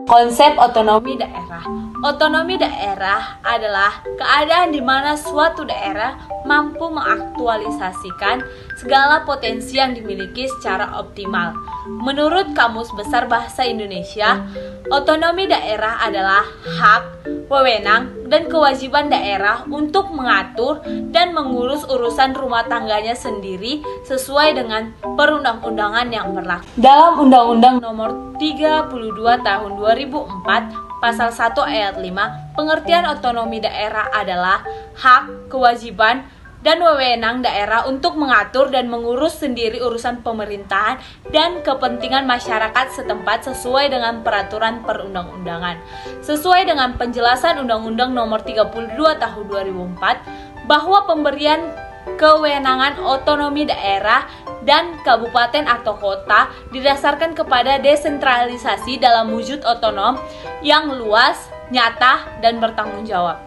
Konsep otonomi daerah. Otonomi daerah adalah keadaan di mana suatu daerah mampu mengaktualisasikan segala potensi yang dimiliki secara optimal. Menurut Kamus Besar Bahasa Indonesia, otonomi daerah adalah hak, wewenang, dan kewajiban daerah untuk mengatur dan mengurus urusan rumah tangganya sendiri sesuai dengan perundang-undangan yang berlaku. Dalam Undang-Undang Nomor 32 Tahun 2004, Pasal 1 Ayat 5, pengertian otonomi daerah adalah hak, kewajiban, dan wewenang daerah untuk mengatur dan mengurus sendiri urusan pemerintahan dan kepentingan masyarakat setempat sesuai dengan peraturan perundang-undangan. Sesuai dengan penjelasan Undang-Undang Nomor 32 Tahun 2004, bahwa pemberian kewenangan otonomi daerah dan kabupaten atau kota didasarkan kepada desentralisasi dalam wujud otonom yang luas, nyata, dan bertanggung jawab.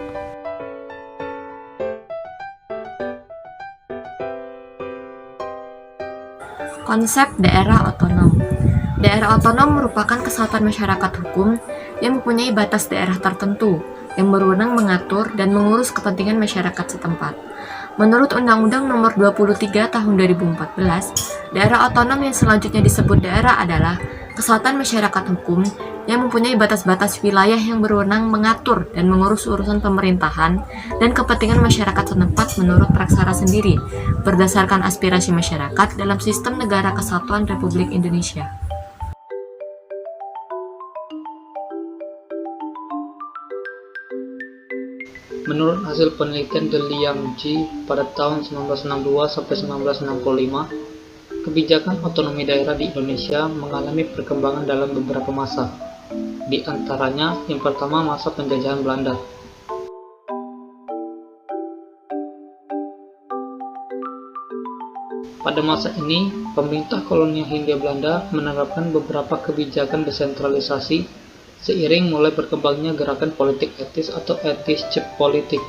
Konsep daerah otonom. Daerah otonom merupakan kesatuan masyarakat hukum yang mempunyai batas daerah tertentu yang berwenang mengatur dan mengurus kepentingan masyarakat setempat. Menurut Undang-Undang Nomor 23 Tahun 2014, daerah otonom yang selanjutnya disebut daerah adalah kesatuan masyarakat hukum yang mempunyai batas-batas wilayah yang berwenang mengatur dan mengurus urusan pemerintahan dan kepentingan masyarakat setempat menurut praksara sendiri, berdasarkan aspirasi masyarakat dalam sistem negara kesatuan Republik Indonesia. Menurut hasil penelitian The Liang Ji pada tahun 1962-1965, kebijakan otonomi daerah di Indonesia mengalami perkembangan dalam beberapa masa. Di antaranya, yang pertama masa penjajahan Belanda. Pada masa ini, pemerintah kolonial Hindia Belanda menerapkan beberapa kebijakan desentralisasi seiring mulai berkembangnya gerakan politik etis atau ethisch politik.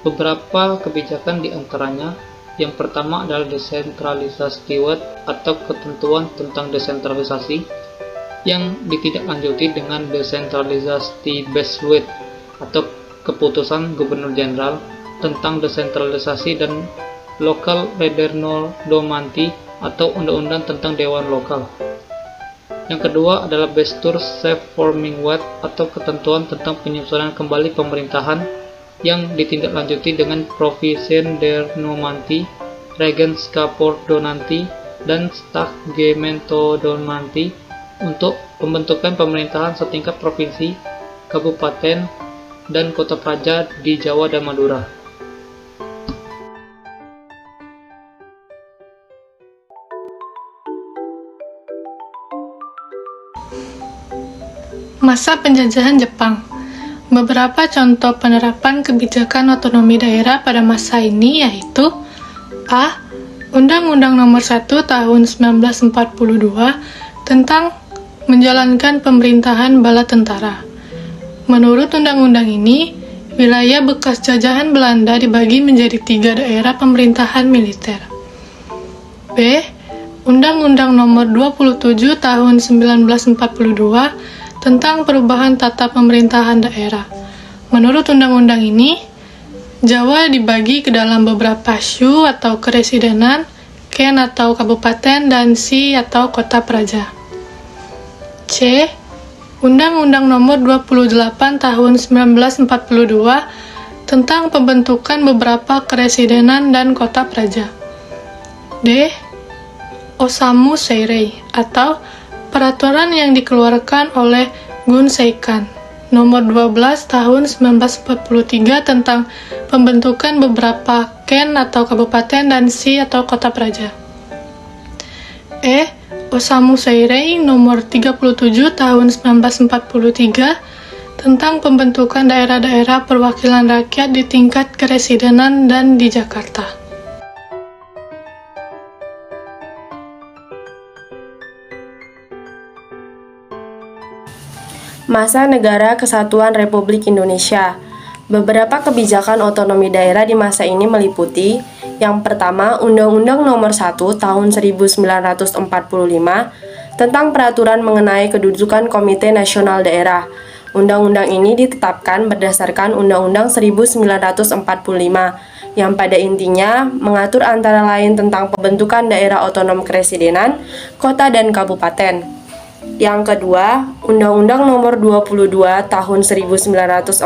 Beberapa kebijakan di antaranya, yang pertama adalah desentralisasi Stewart atau ketentuan tentang desentralisasi yang ditindaklanjuti dengan desentralisasi Baseloot atau keputusan Gubernur Jenderal tentang desentralisasi dan Local Redrenodomanti atau undang-undang tentang dewan lokal. Yang kedua adalah Bestur Self-Forming atau ketentuan tentang penyusunan kembali pemerintahan yang ditindaklanjuti dengan Provision der Nomanti, Regenskaport Donanti, dan Staggemento Donanti untuk pembentukan pemerintahan setingkat provinsi, kabupaten, dan kota praja di Jawa dan Madura. Masa penjajahan Jepang. Beberapa contoh penerapan kebijakan otonomi daerah pada masa ini yaitu A. Undang-Undang Nomor 1 Tahun 1942 tentang menjalankan pemerintahan bala tentara. Menurut undang-undang ini, wilayah bekas jajahan Belanda dibagi menjadi 3 daerah pemerintahan militer. B. Undang-Undang Nomor 27 Tahun 1942 tentang perubahan tata pemerintahan daerah. Menurut undang-undang ini, Jawa dibagi ke dalam beberapa shu atau keresidenan, ken atau kabupaten, dan si atau kota praja. C. Undang-Undang Nomor 28 Tahun 1942 tentang pembentukan beberapa keresidenan dan kota praja. D. Osamu Seirei atau peraturan yang dikeluarkan oleh Gun Seikan Nomor 12 Tahun 1943 tentang pembentukan beberapa ken atau kabupaten dan si atau kota praja. E. Osamu Seirei Nomor 37 Tahun 1943 tentang pembentukan daerah-daerah perwakilan rakyat di tingkat keresidenan dan di Jakarta. Masa Negara Kesatuan Republik Indonesia. Beberapa kebijakan otonomi daerah di masa ini meliputi yang pertama, Undang-Undang Nomor 1 Tahun 1945 tentang peraturan mengenai kedudukan Komite Nasional Daerah. Undang-undang ini ditetapkan berdasarkan Undang-Undang 1945 yang pada intinya mengatur antara lain tentang pembentukan daerah otonom kepresidenan, kota dan kabupaten. Yang kedua, Undang-Undang Nomor 22 Tahun 1948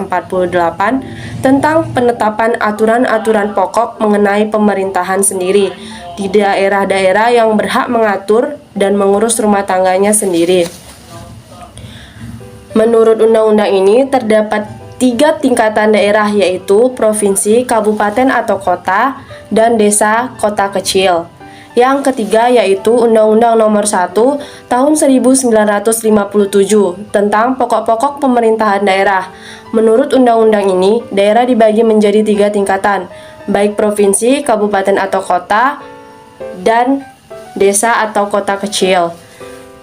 tentang penetapan aturan-aturan pokok mengenai pemerintahan sendiri di daerah-daerah yang berhak mengatur dan mengurus rumah tangganya sendiri. Menurut undang-undang ini terdapat 3 tingkatan daerah, yaitu provinsi, kabupaten atau kota, dan desa kota kecil. Yang ketiga yaitu Undang-Undang Nomor 1 Tahun 1957 tentang pokok-pokok pemerintahan daerah. Menurut undang-undang ini, daerah dibagi menjadi 3 tingkatan, baik provinsi, kabupaten atau kota, dan desa atau kota kecil.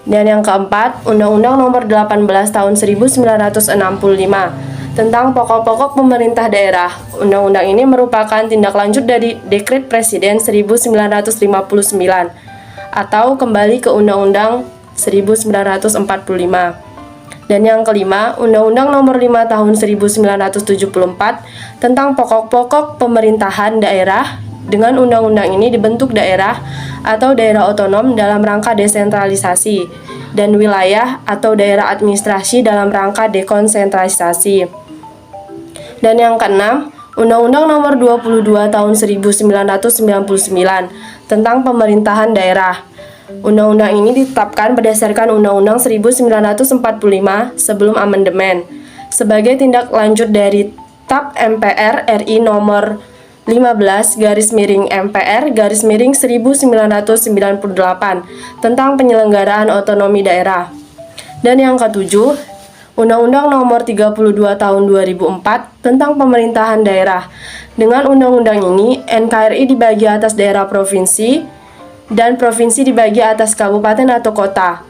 Dan yang keempat, Undang-Undang Nomor 18 Tahun 1965 tentang pokok-pokok pemerintah daerah. Undang-undang ini merupakan tindak lanjut dari Dekret Presiden 1959 atau kembali ke Undang-Undang 1945. Dan yang kelima, Undang-Undang Nomor 5 Tahun 1974 tentang pokok-pokok pemerintahan daerah. Dengan undang-undang ini dibentuk daerah atau daerah otonom dalam rangka desentralisasi dan wilayah atau daerah administrasi dalam rangka dekonsentralisasi. Dan yang keenam, Undang-Undang Nomor 22 Tahun 1999 tentang pemerintahan daerah. Undang-undang ini ditetapkan berdasarkan Undang-Undang 1945 sebelum amandemen sebagai tindak lanjut dari TAP MPR RI Nomor 15/MPR/1998 tentang penyelenggaraan otonomi daerah. Dan yang ketujuh, Undang-Undang Nomor 32 Tahun 2004 tentang pemerintahan daerah. Dengan undang-undang ini, NKRI dibagi atas daerah provinsi dan provinsi dibagi atas kabupaten atau kota.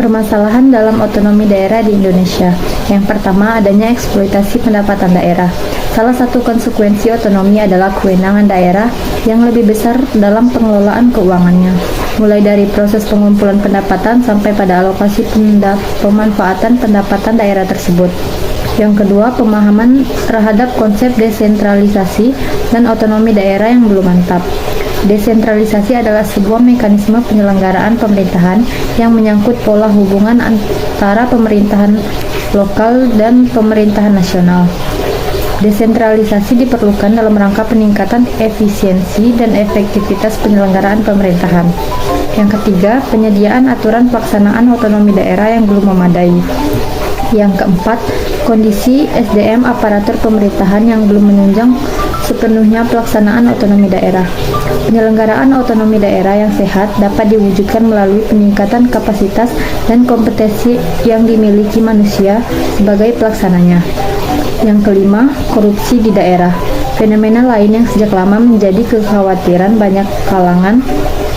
Permasalahan dalam otonomi daerah di Indonesia. Yang pertama, adanya eksploitasi pendapatan daerah. Salah satu konsekuensi otonomi adalah kewenangan daerah yang lebih besar dalam pengelolaan keuangannya, mulai dari proses pengumpulan pendapatan sampai pada alokasi pemanfaatan pendapatan daerah tersebut. Yang kedua, pemahaman terhadap konsep desentralisasi dan otonomi daerah yang belum mantap. Desentralisasi adalah sebuah mekanisme penyelenggaraan pemerintahan yang menyangkut pola hubungan antara pemerintahan lokal dan pemerintahan nasional. Desentralisasi diperlukan dalam rangka peningkatan efisiensi dan efektivitas penyelenggaraan pemerintahan. Yang ketiga, penyediaan aturan pelaksanaan otonomi daerah yang belum memadai. Yang keempat, kondisi SDM aparatur pemerintahan yang belum menunjang sepenuhnya pelaksanaan otonomi daerah. Penyelenggaraan otonomi daerah yang sehat dapat diwujudkan melalui peningkatan kapasitas dan kompetensi yang dimiliki manusia sebagai pelaksananya. Yang kelima, korupsi di daerah. Fenomena lain yang sejak lama menjadi kekhawatiran banyak kalangan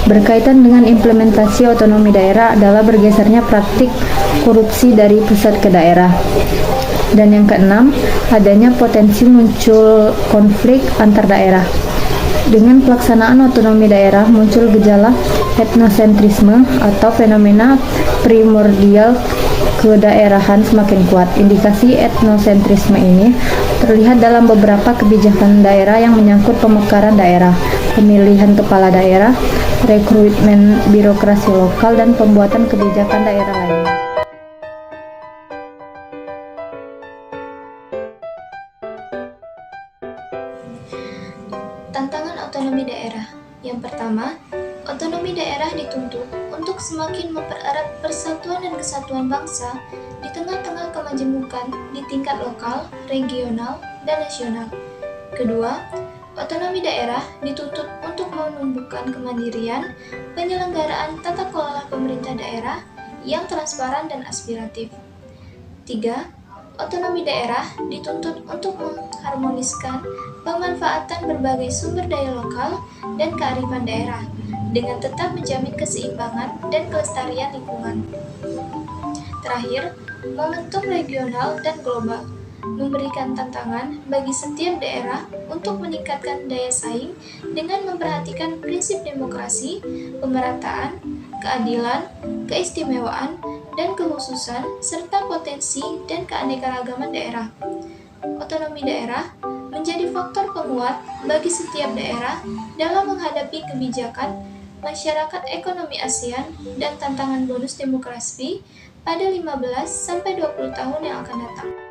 berkaitan dengan implementasi otonomi daerah adalah bergesernya praktik korupsi dari pusat ke daerah. Dan yang keenam, adanya potensi muncul konflik antar daerah. Dengan pelaksanaan otonomi daerah muncul gejala etnosentrisme atau fenomena primordial kedaerahan semakin kuat. Indikasi etnosentrisme ini terlihat dalam beberapa kebijakan daerah yang menyangkut pemekaran daerah, pemilihan kepala daerah, rekrutmen birokrasi lokal, dan pembuatan kebijakan daerah lainnya. Tantangan otonomi daerah. Yang pertama, otonomi daerah dituntut untuk semakin mempererat persatuan dan kesatuan bangsa di tengah-tengah kemajemukan di tingkat lokal, regional, dan nasional. Kedua, otonomi daerah dituntut untuk menumbuhkan kemandirian penyelenggaraan tata kelola pemerintah daerah yang transparan dan aspiratif. Tiga, otonomi daerah dituntut untuk mengharmoniskan pemanfaatan berbagai sumber daya lokal dan kearifan daerah dengan tetap menjamin keseimbangan dan kelestarian lingkungan. Terakhir, momentum regional dan global. memberikan tantangan bagi setiap daerah untuk meningkatkan daya saing dengan memperhatikan prinsip demokrasi, pemerataan, keadilan, keistimewaan, dan kekhususan, serta potensi dan keanekaragaman daerah. Otonomi daerah menjadi faktor penguat bagi setiap daerah dalam menghadapi kebijakan masyarakat ekonomi ASEAN dan tantangan bonus demokrasi pada 15-20 tahun yang akan datang.